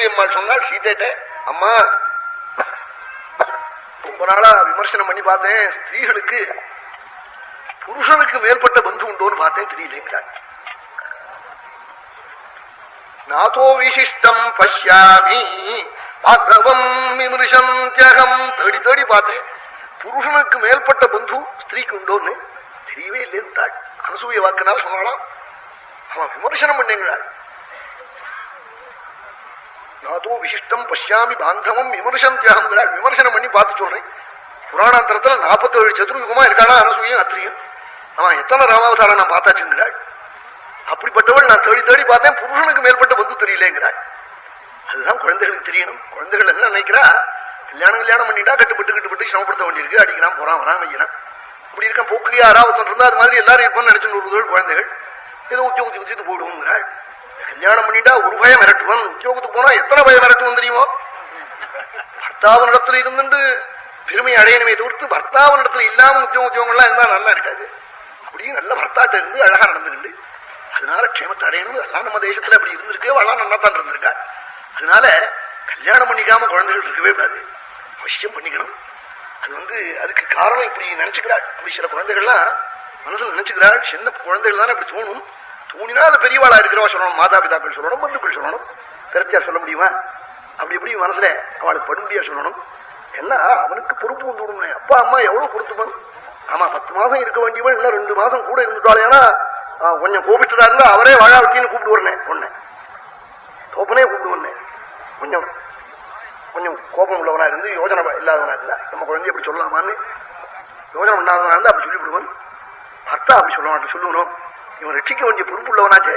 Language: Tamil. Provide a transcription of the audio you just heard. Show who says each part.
Speaker 1: அம்மாள் சொன்னாள் சீதைட்ட, அம்மா ரொம்ப நாளா விமர்சனம் பண்ணி பார்த்தேன், ஸ்திரீகளுக்கு புருஷனுக்கு மேற்பட்ட பந்து உண்டோன்னு பார்த்தேன், தெரியலேங்கிறாள். நாதோ விசிஷ்டம் பஷ்யாமி பாகவம் விமர்சம் தியாகம், தேடி தேடி பார்த்தேன், புருஷனுக்கு மேற்பட்ட பந்து ஸ்திரீக்கு உண்டோன்னு தெரியவே இல்லைன்றாள். அனசூய வாக்குனால சொன்னாலாம், அவன் விமர்சனம் பண்ணேங்கிறாள். நாதோ விசிஷ்டம் பஷ்யாமி பாந்தவம் விமர்சம் தியாகம்ங்கிறாள். விமர்சனம் பண்ணி பார்த்து சொல்றேன். புராணாந்தரத்துல 47 சதுர்யுகமா இருக்காளா அனசூயும் அத்திரியும். அவன் எத்தனை ராமாவதாரம் நான் பார்த்தாச்சுங்கிறாள். அப்படிப்பட்டவள் நான் தேடி தேடி பார்த்தேன், புருஷனுக்கு மேற்பட்ட பந்து தெரியலேங்கிறாள். அதுதான் குழந்தைகளுக்கு தெரியணும். குழந்தைகள் என்ன நினைக்கிறா, கல்யாணம் பண்ணிட்டா கட்டுப்பட்டு சிரமப்படுத்த வேண்டியிருக்கு, அடிக்கிறான் போறான் வரான் வைக்கிறான். இப்படி இருக்க போக்கிலியா ஆறாவத்தன் இருந்தா அது மாதிரி எல்லாரும் இருப்பான்னு நினைச்சுன்னு வருவதோடு குழந்தைகள் ஏதோ உத்தியோகத்துக்கு போயிடுவோங்கிறாள். கல்யாணம் பண்ணிட்டா ஒரு பயம் மிரட்டுவன், உத்தியோகத்துக்கு போனா எத்தனை பயம் மிரட்டுவன் தெரியுமோ. பர்த்தாவன் இடத்துல இருந்துட்டு பெருமை அடையணுமே தவிர்த்து பர்த்தாவன் இடத்துல இல்லாம உத்தியோகங்கள்லாம் இருந்தா நல்லா இருக்காது. அப்படியே நல்ல பர்த்தாட்ட இருந்து அழகா நடந்துக்கிண்டு அதனால க்ஷேமத்தை அடையணும். எல்லாம் நம்ம தேசத்துல அப்படி இருந்திருக்கு, அவளாம் நல்லா தான் இருந்திருக்கா. அதனால கல்யாணம் பண்ணிக்காம குழந்தைகள் இருக்கவே கூடாது, அவசியம் பண்ணிக்கணும். அது அதுக்கு காரணம் இப்படி நினைச்சுக்கிறாள். அப்படி சில குழந்தைகள்லாம் மனசுல நினைச்சுக்கிறாள். சின்ன குழந்தைகள் தானே அப்படி தோணும். தூணினா அது பெரியவாளா இருக்கிறவா சொல்லணும், மாதா பிதாக்கள் சொல்லணும், பந்துக்கள் சொல்லணும், திறத்தியார் சொல்ல முடியுமா? அப்படி எப்படி மனசுல அவளுக்கு படும்படியா சொல்லணும். ஏன்னா அவனுக்கு பொறுப்பு வந்து விடணும். அப்பா அம்மா எவ்வளவு பொறுத்துப்பன். ஆமா 10 மாசம் இருக்க வேண்டியவன் இன்னும் 2 மாசம் கூட இருந்துட்டாள். ஏன்னா கொஞ்சம் கோபிட்டுடா இருந்தா அவரே வாழாவட்டின்னு கூப்பிட்டு வரனேன், ஒண்ணு தோப்பனே கூப்பிட்டு வந்தேன். கொஞ்சம் கோபம் உள்ளவனா இருந்து யோஜனை இல்லாதவனா இருந்தா நம்ம குழந்தைய அப்படி சொல்லலாமான்னு யோஜனை பண்ணாதவனா இருந்தா அப்படி சொல்லிவிடுவன். பர்த்தா அப்படி சொல்ல மாட்டேன், சொல்லணும். இவன் ரட்சிக்க வேண்டிய பொறுப்பு உள்ளவனாச்சே.